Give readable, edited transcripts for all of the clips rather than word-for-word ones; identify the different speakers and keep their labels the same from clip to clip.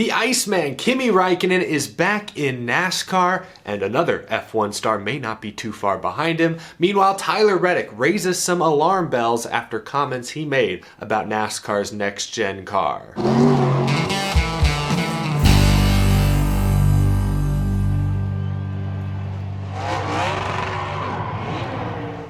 Speaker 1: The Iceman, Kimi Räikkönen, is back in NASCAR, and another F1 star may not be too far behind him. Meanwhile, Tyler Reddick raises some alarm bells after comments he made about NASCAR's next-gen car.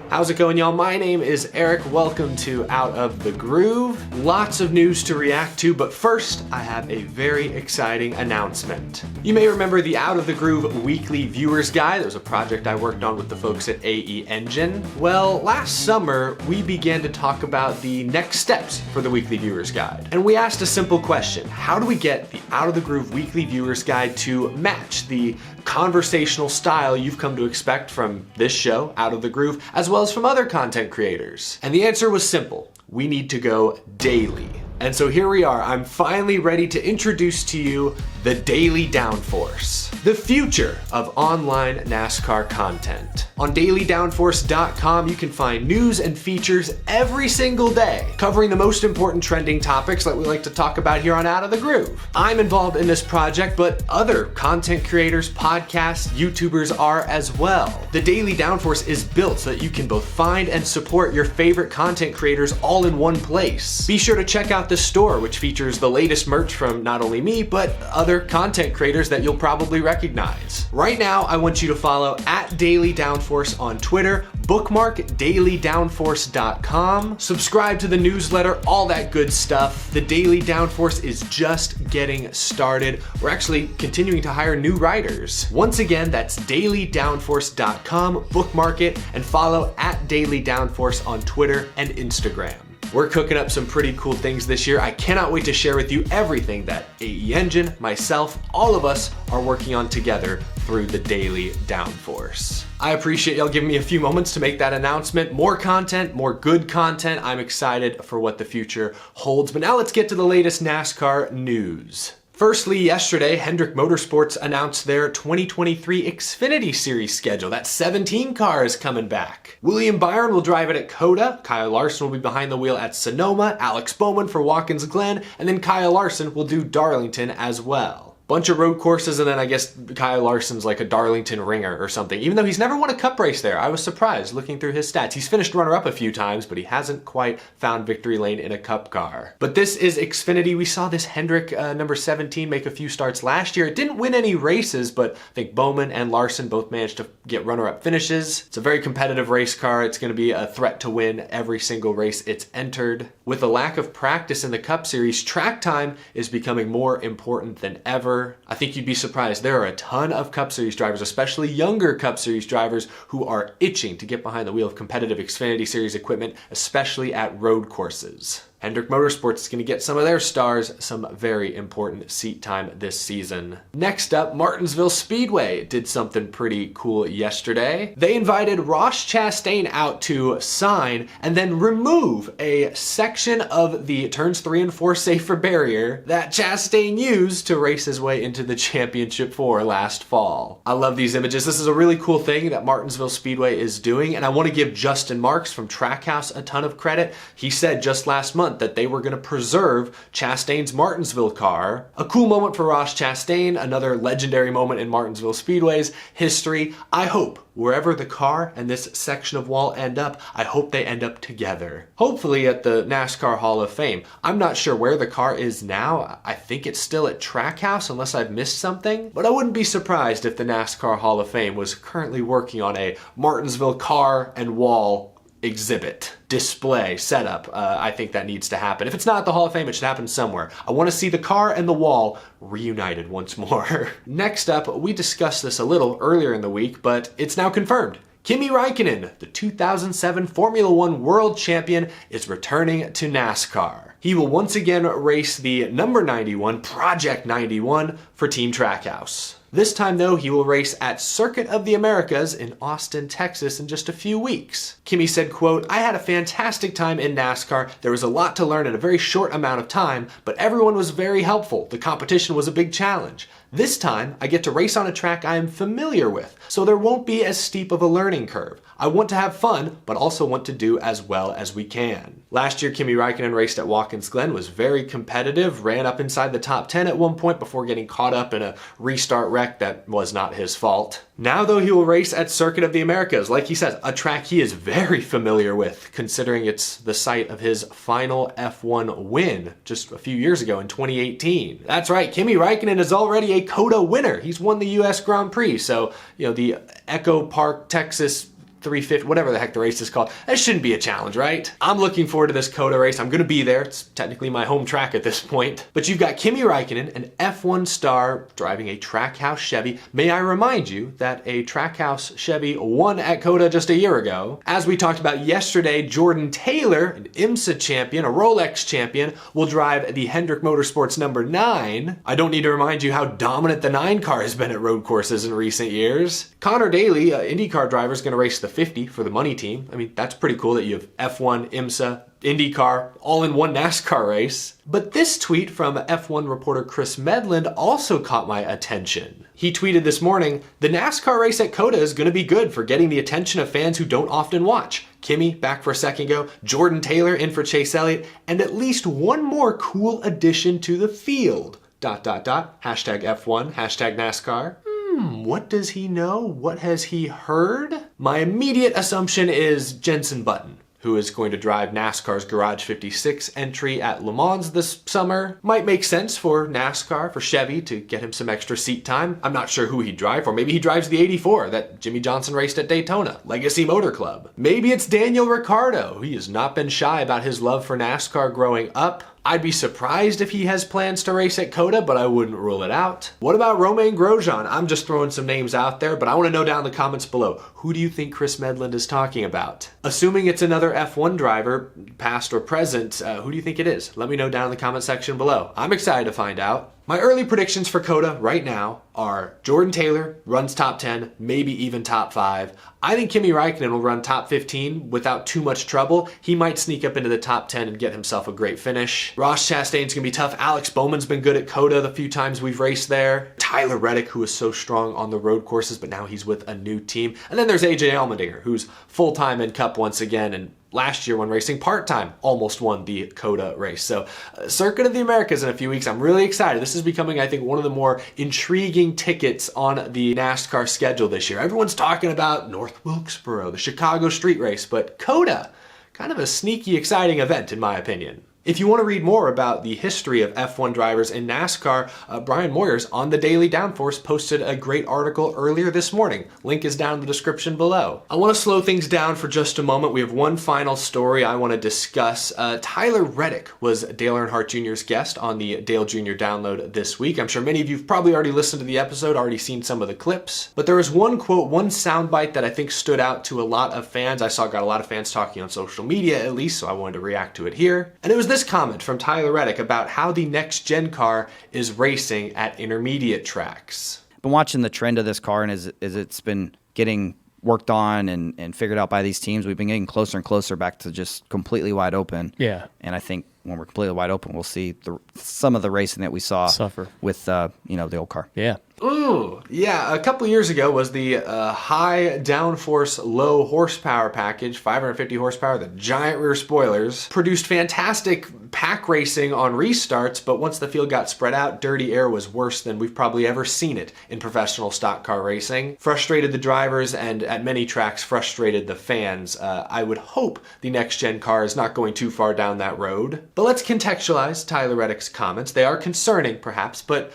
Speaker 1: How's it going, y'all? My name is Eric. Welcome to Out of the Groove. Lots of news to react to, but first, I have a very exciting announcement. You may remember the Out of the Groove weekly viewers guide. That was a project I worked on with the folks at AE Engine. Well, last summer, we began to talk about the next steps for the weekly viewers guide. And we asked a simple question. How do we get the Out of the Groove weekly viewers guide to match the conversational style you've come to expect from this show, Out of the Groove, as well as from other content creators? And the answer was simple. We need to go daily. And so here we are. I'm finally ready to introduce to you the Daily Downforce, the future of online NASCAR content. On dailydownforce.com, you can find news and features every single day, covering the most important trending topics that we like to talk about here on Out of the Groove. I'm involved in this project, but other content creators, podcasts, YouTubers are as well. The Daily Downforce is built so that you can both find and support your favorite content creators all in one place. Be sure to check out the store, which features the latest merch from not only me, but other content creators that you'll probably recognize. Right now, I want you to follow at Daily Downforce on Twitter, bookmark dailydownforce.com, subscribe to the newsletter, all that good stuff. The Daily Downforce is just getting started. We're actually continuing to hire new writers. Once again, that's dailydownforce.com, bookmark it, and follow at Daily Downforce on Twitter and Instagram. We're cooking up some pretty cool things this year. I cannot wait to share with you everything that AE Engine, myself, all of us are working on together through the Daily Downforce. I appreciate y'all giving me a few moments to make that announcement. More content, more good content. I'm excited for what the future holds. But now let's get to the latest NASCAR news. Firstly, yesterday, Hendrick Motorsports announced their 2023 Xfinity Series schedule. That 17 car is coming back. William Byron will drive it at Coda, Kyle Larson will be behind the wheel at Sonoma, Alex Bowman for Watkins Glen, and then Kyle Larson will do Darlington as well. Bunch of road courses, and then I guess Kyle Larson's like a Darlington ringer or something, even though he's never won a cup race there. I was surprised looking through his stats. He's finished runner-up a few times, but he hasn't quite found victory lane in a cup car. But this is Xfinity. We saw this Hendrick number 17 make a few starts last year. It didn't win any races, but I think Bowman and Larson both managed to get runner-up finishes. It's a very competitive race car. It's going to be a threat to win every single race it's entered. With a lack of practice in the Cup Series, track time is becoming more important than ever. I think you'd be surprised. There are a ton of Cup Series drivers, especially younger Cup Series drivers, who are itching to get behind the wheel of competitive Xfinity Series equipment, especially at road courses. Hendrick Motorsports is going to get some of their stars some very important seat time this season. Next up, Martinsville Speedway did something pretty cool yesterday. They invited Ross Chastain out to sign and then remove a section of the turns 3 and 4 safer barrier that Chastain used to race his way into the championship 4 last fall. I love these images. This is a really cool thing that Martinsville Speedway is doing, and I want to give Justin Marks from Trackhouse a ton of credit. He said just last month that they were going to preserve Chastain's Martinsville car. A cool moment for Ross Chastain, another legendary moment in Martinsville Speedway's history. I hope wherever the car and this section of wall end up, I hope they end up together. Hopefully at the NASCAR Hall of Fame. I'm not sure where the car is now. I think it's still at Trackhouse unless I've missed something, but I wouldn't be surprised if the NASCAR Hall of Fame was currently working on a Martinsville car and wall exhibit, display, setup. I think that needs to happen. If it's not at the Hall of Fame, it should happen somewhere. I want to see the car and the wall reunited once more. Next up, we discussed this a little earlier in the week, but it's now confirmed. Kimi Räikkönen, the 2007 Formula One World Champion, is returning to NASCAR. He will once again race the number 91, Project 91, for Team Trackhouse. This time though, he will race at Circuit of the Americas in Austin, Texas in just a few weeks. Kimi said, quote, "I had a fantastic time in NASCAR. There was a lot to learn in a very short amount of time, but everyone was very helpful. The competition was a big challenge. This time, I get to race on a track I am familiar with, so there won't be as steep of a learning curve. I want to have fun, but also want to do as well as we can." Last year, Kimi Räikkönen raced at Watkins Glen, was very competitive, ran up inside the top 10 at one point before getting caught up in a restart wreck that was not his fault. Now though, he will race at Circuit of the Americas, like he says, a track he is very familiar with, considering it's the site of his final F1 win just a few years ago in 2018. That's right, Kimi Räikkönen is already a COTA winner. He's won the US Grand Prix, so, the Echo Park, Texas 350, whatever the heck the race is called. That shouldn't be a challenge, right? I'm looking forward to this COTA race. I'm gonna be there. It's technically my home track at this point. But you've got Kimi Räikkönen, an F1 star, driving a Trackhouse Chevy. May I remind you that a Trackhouse Chevy won at COTA just a year ago. As we talked about yesterday, Jordan Taylor, an IMSA champion, a Rolex champion, will drive the Hendrick Motorsports number 9. I don't need to remind you how dominant the 9 car has been at road courses in recent years. Connor Daly, IndyCar driver, is gonna race the 50 for the money team. I mean, that's pretty cool that you have F1, IMSA, IndyCar, all in one NASCAR race. But this tweet from F1 reporter Chris Medland also caught my attention. He tweeted this morning, "The NASCAR race at COTA is going to be good for getting the attention of fans who don't often watch. Kimi back for a second go, Jordan Taylor in for Chase Elliott, and at least one more cool addition to the field. ... Hashtag F1, hashtag NASCAR." What does he know? What has he heard? My immediate assumption is Jenson Button, who is going to drive NASCAR's Garage 56 entry at Le Mans this summer. Might make sense for NASCAR, for Chevy, to get him some extra seat time. I'm not sure who he'd drive for. Maybe he drives the 84 that Jimmy Johnson raced at Daytona, Legacy Motor Club. Maybe it's Daniel Ricciardo. He has not been shy about his love for NASCAR growing up. I'd be surprised if he has plans to race at COTA, but I wouldn't rule it out. What about Romain Grosjean? I'm just throwing some names out there, but I want to know down in the comments below, who do you think Chris Medland is talking about? Assuming it's another F1 driver, past or present, who do you think it is? Let me know down in the comment section below. I'm excited to find out. My early predictions for COTA right now are Jordan Taylor runs top 10, maybe even top 5. I think Kimi Räikkönen will run top 15 without too much trouble. He might sneak up into the top 10 and get himself a great finish. Ross Chastain's gonna be tough. Alex Bowman's been good at COTA the few times we've raced there. Tyler Reddick, who is so strong on the road courses, but now he's with a new team. And then there's AJ Allmendinger, who's full-time in Cup once again, and last year when racing part-time almost won the COTA race. So Circuit of the Americas in a few weeks. I'm really excited. This is becoming, I think, one of the more intriguing tickets on the NASCAR schedule this year. Everyone's talking about North Wilkesboro, the Chicago street race, but COTA, kind of a sneaky, exciting event in my opinion. If you want to read more about the history of F1 drivers in NASCAR, Brian Moyers on the Daily Downforce posted a great article earlier this morning. Link is down in the description below. I want to slow things down for just a moment. We have one final story I want to discuss. Tyler Reddick was Dale Earnhardt Jr.'s guest on the Dale Jr. Download this week. I'm sure many of you have probably already listened to the episode, already seen some of the clips. But there was one quote, one soundbite that I think stood out to a lot of fans. I saw got a lot of fans talking on social media at least, so I wanted to react to it here. And it was this comment from Tyler Reddick about how the next gen car is racing at intermediate tracks.
Speaker 2: Been watching the trend of this car, and as it's been getting worked on and figured out by these teams, we've been getting closer and closer back to just completely wide open.
Speaker 3: Yeah.
Speaker 2: And I think when we're completely wide open, we'll see some of the racing that we saw
Speaker 3: suffer
Speaker 2: with the old car.
Speaker 3: Yeah.
Speaker 1: Ooh, yeah, a couple years ago was the high downforce, low horsepower package, 550 horsepower, the giant rear spoilers, produced fantastic pack racing on restarts, but once the field got spread out, dirty air was worse than we've probably ever seen it in professional stock car racing. Frustrated the drivers and at many tracks frustrated the fans. I would hope the next gen car is not going too far down that road. But let's contextualize Tyler Reddick's comments. They are concerning perhaps, but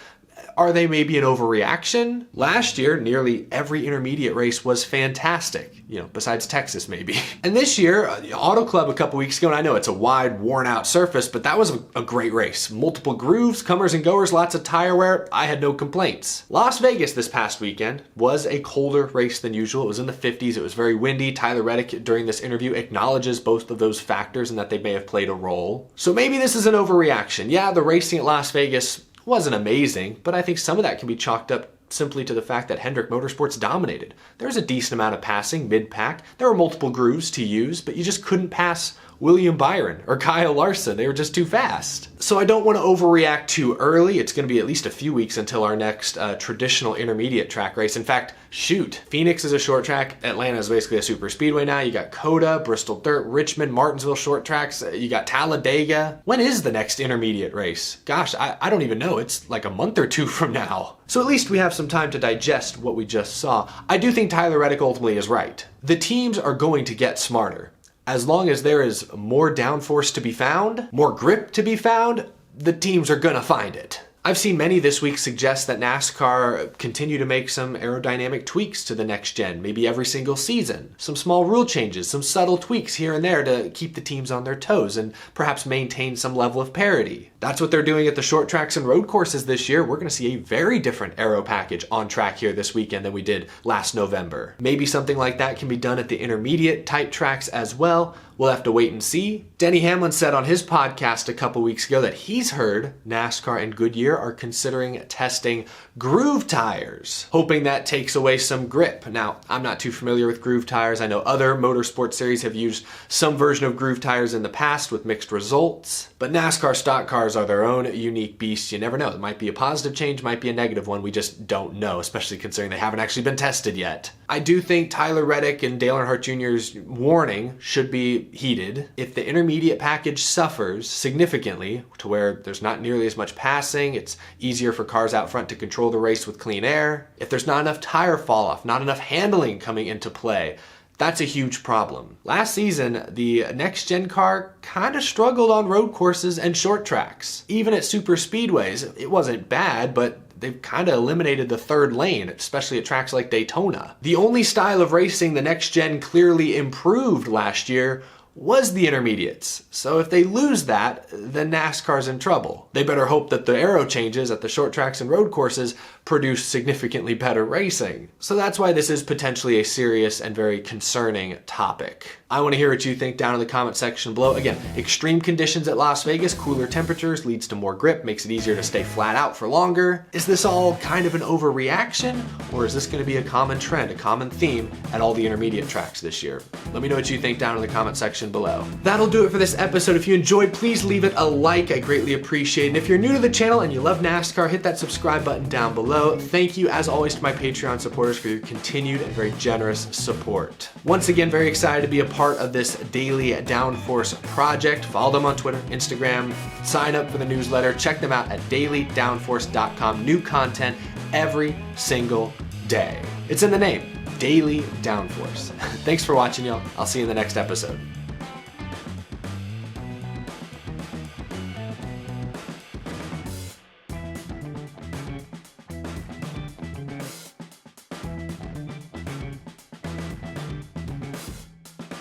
Speaker 1: are they maybe an overreaction? Last year, nearly every intermediate race was fantastic, besides Texas maybe. And this year, Auto Club a couple weeks ago, and I know it's a wide, worn out surface, but that was a great race. Multiple grooves, comers and goers, lots of tire wear. I had no complaints. Las Vegas this past weekend was a colder race than usual. It was in the 50s. It was very windy. Tyler Reddick, during this interview, acknowledges both of those factors and that they may have played a role. So maybe this is an overreaction. Yeah, the racing at Las Vegas wasn't amazing, but I think some of that can be chalked up simply to the fact that Hendrick Motorsports dominated. There was a decent amount of passing mid-pack. There were multiple grooves to use, but you just couldn't pass William Byron or Kyle Larson. They were just too fast. So I don't want to overreact too early. It's going to be at least a few weeks until our next traditional intermediate track race. In fact, shoot, Phoenix is a short track. Atlanta is basically a super speedway now. You got Coda, Bristol Dirt, Richmond, Martinsville short tracks. You got Talladega. When is the next intermediate race? Gosh, I don't even know. It's like a month or two from now. So at least we have some time to digest what we just saw. I do think Tyler Reddick ultimately is right. The teams are going to get smarter. As long as there is more downforce to be found, more grip to be found, the teams are gonna find it. I've seen many this week suggest that NASCAR continue to make some aerodynamic tweaks to the next gen, maybe every single season. Some small rule changes, some subtle tweaks here and there to keep the teams on their toes and perhaps maintain some level of parity. That's what they're doing at the short tracks and road courses this year. We're going to see a very different aero package on track here this weekend than we did last November. Maybe something like that can be done at the intermediate type tracks as well. We'll have to wait and see. Denny Hamlin said on his podcast a couple weeks ago that he's heard NASCAR and Goodyear are considering testing groove tires, hoping that takes away some grip. Now, I'm not too familiar with groove tires. I know other motorsport series have used some version of groove tires in the past with mixed results, but NASCAR stock cars are their own unique beast. You never know. It might be a positive change, might be a negative one. We just don't know, especially considering they haven't actually been tested yet. I do think Tyler Reddick and Dale Earnhardt Jr.'s warning should be heeded. If the intermediate package suffers significantly to where there's not nearly as much passing, it's easier for cars out front to control the race with clean air, if there's not enough tire fall off, not enough handling coming into play, that's a huge problem. Last season, the next-gen car kind of struggled on road courses and short tracks. Even at super speedways, it wasn't bad, but they've kind of eliminated the third lane, especially at tracks like Daytona. The only style of racing the next-gen clearly improved last year was the intermediates. So if they lose that, then NASCAR's in trouble. They better hope that the aero changes at the short tracks and road courses produce significantly better racing. So that's why this is potentially a serious and very concerning topic. I want to hear what you think down in the comment section below. Again, extreme conditions at Las Vegas, cooler temperatures leads to more grip, makes it easier to stay flat out for longer. Is this all kind of an overreaction, or is this going to be a common trend, a common theme at all the intermediate tracks this year? Let me know what you think down in the comment section below. That'll do it for this episode. If you enjoyed, please leave it a like. I greatly appreciate it. And if you're new to the channel and you love NASCAR, hit that subscribe button down below. Thank you, as always, to my Patreon supporters for your continued and very generous support. Once again, very excited to be a part of this Daily Downforce project. Follow them on Twitter, Instagram, sign up for the newsletter, check them out at dailydownforce.com. New content every single day. It's in the name, Daily Downforce. Thanks for watching, y'all. I'll see you in the next episode.